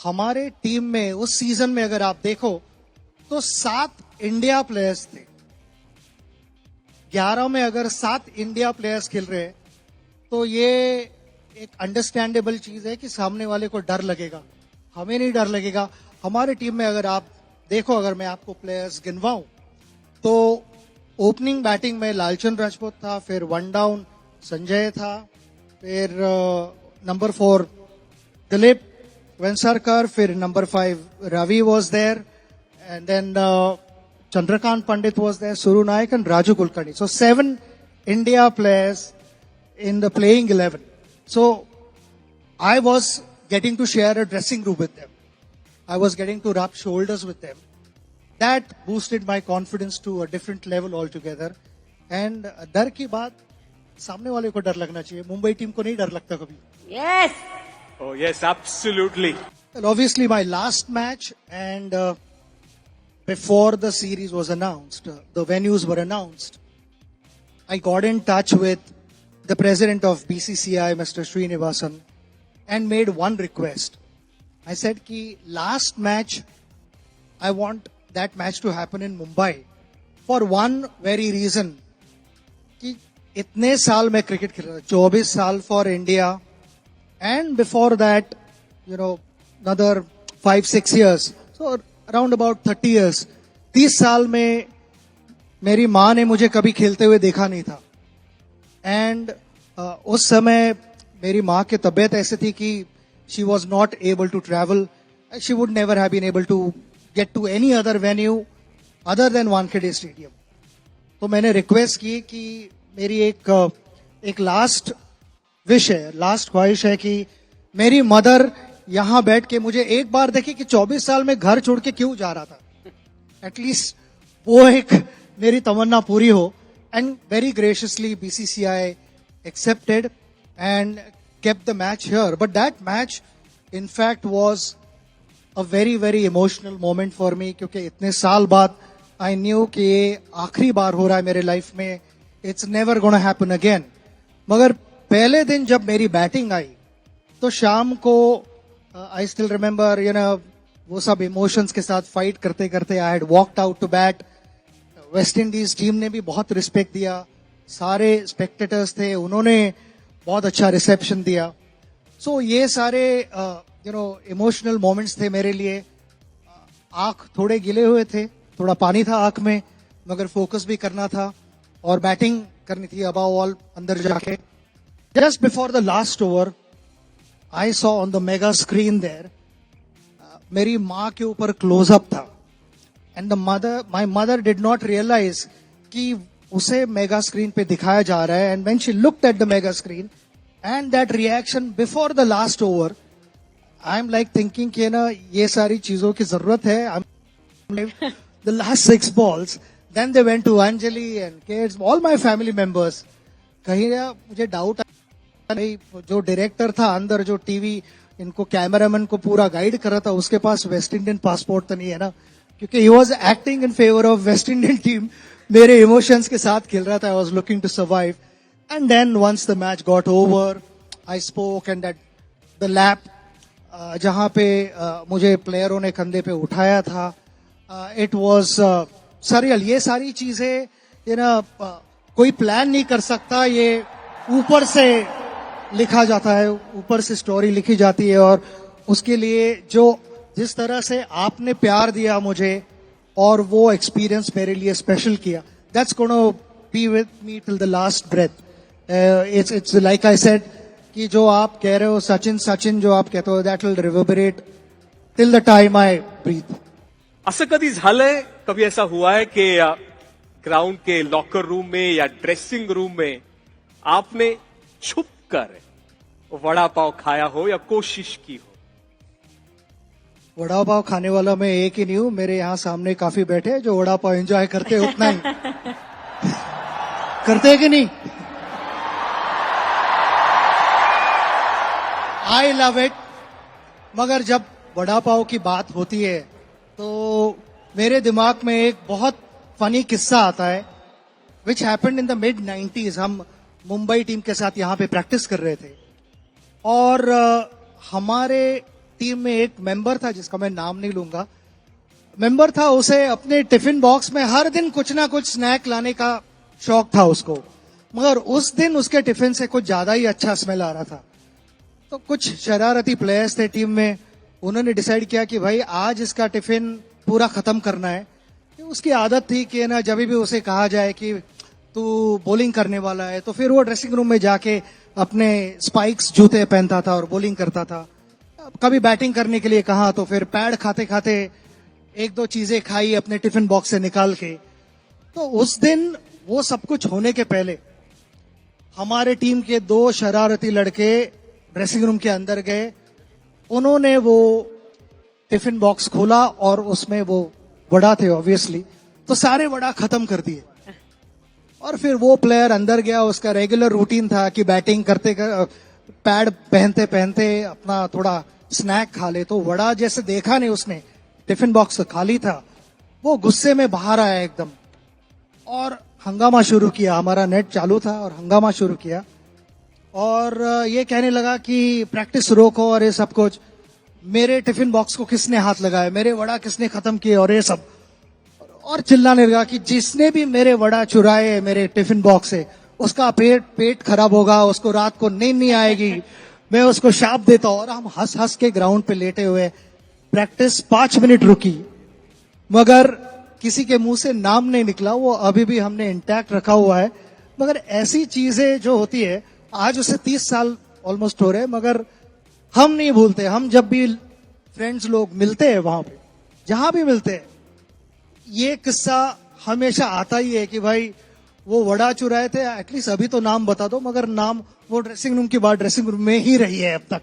हमारे टीम में उस सीजन में अगर आप देखो तो 7 इंडिया प्लेयर्स थे। 11 में अगर 7 इंडिया प्लेयर्स खेल रहे हैं तो ये एक अंडरस्टैंडेबल चीज है कि सामने वाले को डर लगेगा, हमें नहीं डर लगेगा। हमारे टीम में अगर आप देखो, अगर मैं आपको प्लेयर्स गिनवाऊं तो ओपनिंग बैटिंग में लालचंद राजपूत था, फिर वन डाउन संजय था, फिर नंबर 4 दिलीप वेंसरकर, फिर number 5 Ravi was there, and then Chandrakant Pandit was there, Suru Nayak and Raju Kulkarni. So 7 India players in the playing 11. So I was getting to share a dressing room with them. I was getting to rub shoulders with them. That boosted my confidence to a different level altogether. And डर की बात सामने वाले को डर लगना चाहिए, Mumbai team को नहीं डर लगता कभी. Yes. Oh, yes, absolutely. Well, obviously my last match and before the series was announced, the venues were announced, I got in touch with the president of BCCI, Mr. Srinivasan, and made one request. I said ki last match, I want that match to happen in Mumbai for one very reason. कि इतने साल मैं cricket खेल रहा था, 24 साल for India, and before that, another 5-6 years. So around about 30 years. 30 साल में मेरी माँ ने मुझे कभी खेलते हुए देखा नहीं था. एंड उस समय मेरी माँ की तबीयत ऐसी थी कि she was not able to travel. She would never have been able to get to any other venue other than Wankhede Stadium. तो मैंने रिक्वेस्ट की कि मेरी एक लास्ट विश है, लास्ट ख्वाहिश है कि मेरी मदर यहां बैठ के मुझे एक बार देखी कि 24 साल में घर छोड़ के क्यों जा रहा था. एटलीस्ट वो एक मेरी तमन्ना पूरी हो. And very graciously BCCI accepted and kept the match here. But that match in fact was a very very emotional moment for me, क्योंकि इतने साल बाद I knew कि ये आखिरी बार हो रहा है मेरे लाइफ में. It's never gonna happen again. मगर पहले दिन जब मेरी बैटिंग आई तो शाम को I still remember, वो सब इमोशंस के साथ फाइट करते करते I had walked out to bat. West Indies team ने भी बहुत रिस्पेक्ट दिया, सारे स्पेक्टेटर्स थे, उन्होंने बहुत अच्छा रिसेप्शन दिया. सो ये सारे इमोशनल मोमेंट्स थे मेरे लिए. आंख थोड़े गिले हुए थे, थोड़ा पानी था आंख में, मगर फोकस भी करना था और बैटिंग करनी थी अबव ऑल अंदर जाके. Just before the last over I saw on the mega screen there, मेरी माँ के ऊपर क्लोजअप था. And my mother did not realise कि उसे मेगा स्क्रीन पे दिखाया जा रहा है. And when she looked at the mega screen and that reaction before the last over, I am like thinking कि ना ये सारी चीजों की जरूरत है. The last 6 balls, then they went to Anjali and kids, all my family members. कहीं ना मुझे डाउट नहीं, जो डायरेक्टर था अंदर, जो टीवी इनको कैमरामैन को पूरा गाइड कर रहा था, उसके पास वेस्ट इंडियन पासपोर्ट तो नहीं है ना, क्योंकि he was acting in favour of West Indian team. मेरे इमोशंस के साथ खेल रहा था. I was looking to survive. And then once the match got over, I spoke and that the lap जहां पे मुझे प्लेयरों ने कंधे पे उठाया था, इट वॉज सरियल. ये सारी चीजें कोई प्लान नहीं कर सकता, ये ऊपर से लिखा जाता है, ऊपर से स्टोरी लिखी जाती है. और उसके लिए जिस तरह से आपने प्यार दिया मुझे और वो एक्सपीरियंस मेरे लिए स्पेशल किया, that's gonna be with me till the last breath. It's like I said कि जो आप कह रहे हो सचिन जो आप कहते हो, that will reverberate till the time I breathe. असं कधी झालंय, कभी ऐसा हुआ है कि ग्राउंड के लॉकर रूम में या ड्रेसिंग रूम में आपने छुप कर वड़ा पाव खाया हो या कोशिश की हो? वड़ा पाव खाने वाला मैं एक ही नहीं हूं, मेरे यहाँ सामने काफी बैठे हैं जो वड़ा पाव एंजॉय करते हैं. उतना ही करते हैं कि नहीं? I love it. मगर जब वड़ा पाव की बात होती है तो मेरे दिमाग में एक बहुत फनी किस्सा आता है, which happened in the mid-90s. हम मुंबई टीम के साथ यहाँ पे प्रैक्टिस कर रहे थे और हमारे टीम में एक मेंबर था जिसका मैं नाम नहीं लूंगा, मेंबर था, उसे अपने टिफिन बॉक्स में हर दिन कुछ ना कुछ स्नैक लाने का शौक था उसको, मगर उस दिन उसके टिफिन से कुछ ज्यादा ही अच्छा स्मेल आ रहा था। तो कुछ शरारती प्लेयर्स थे टीम में, उन्होंने डिसाइड किया कि भाई आज इसका टिफिन पूरा खत्म करना है। कि उसकी आदत थी कि ना जब भी उसे कहा जाए कि तू बॉलिंग करने वाला है तो फिर वो ड्रेसिंग रूम में जाके अपने स्पाइक्स जूते पहनता था और बॉलिंग करता था। कभी बैटिंग करने के लिए कहा तो फिर पैड खाते खाते एक दो चीजें खाई अपने टिफिन बॉक्स से निकाल के। तो उस दिन वो सब कुछ होने के पहले हमारे टीम के 2 शरारती लड़के ड्रेसिंग रूम के अंदर गए, उन्होंने वो टिफिन बॉक्स खोला और उसमें वो वड़ा थे ऑब्वियसली, तो सारे वड़ा खत्म कर दिए। और फिर वो प्लेयर अंदर गया, उसका रेगुलर रूटीन था कि बैटिंग करते पैड पहनते पहनते अपना थोड़ा स्नैक खा ले, तो वड़ा जैसे देखा नहीं उसने, टिफिन बॉक्स खाली था, वो गुस्से में बाहर आया एकदम और हंगामा शुरू किया। हमारा नेट चालू था और हंगामा शुरू किया और ये कहने लगा कि प्रैक्टिस रोको और ये सब कुछ, मेरे टिफिन बॉक्स को किसने हाथ लगाया, मेरे वड़ा किसने खत्म किए और ये सब, और चिल्लाने लगा कि जिसने भी मेरे वड़ा चुराए मेरे टिफिन बॉक्स से उसका पेट खराब होगा, उसको रात को नींद नहीं आएगी, मैं उसको शाप देता हूं। और हम हंस हंस के ग्राउंड पे लेटे हुए, प्रैक्टिस 5 मिनट रुकी मगर किसी के मुंह से नाम नहीं निकला, वो अभी भी हमने इंटैक्ट रखा हुआ है। मगर ऐसी चीजें जो होती है, आज उसे 30 साल ऑलमोस्ट हो रहे, मगर हम नहीं भूलते। हम जब भी फ्रेंड्स लोग मिलते हैं वहां पे, जहां भी मिलते हैं, ये किस्सा हमेशा आता ही है कि भाई वो वड़ा चुराए थे, एटलीस्ट अभी तो नाम बता दो, मगर नाम वो ड्रेसिंग रूम की बात ड्रेसिंग रूम में ही रही है अब तक।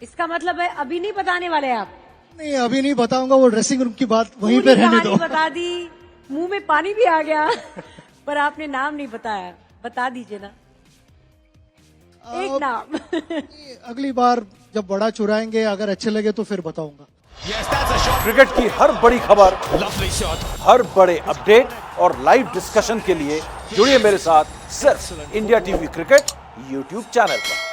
इसका मतलब है अभी नहीं बताने वाले आप? नहीं, अभी नहीं बताऊंगा, वो ड्रेसिंग रूम की बात वहीं पे पूरी रहने कहानी दो। बता दी, मुंह में पानी भी आ गया पर आपने नाम नहीं बताया, बता दीजिए ना एक नाम। अगली बार जब बड़ा चुराएंगे अगर अच्छे लगे तो फिर बताऊंगा। क्रिकेट की हर बड़ी खबर, हर बड़े अपडेट और लाइव डिस्कशन के लिए जुड़िए मेरे साथ सिर्फ India TV cricket YouTube channel पर।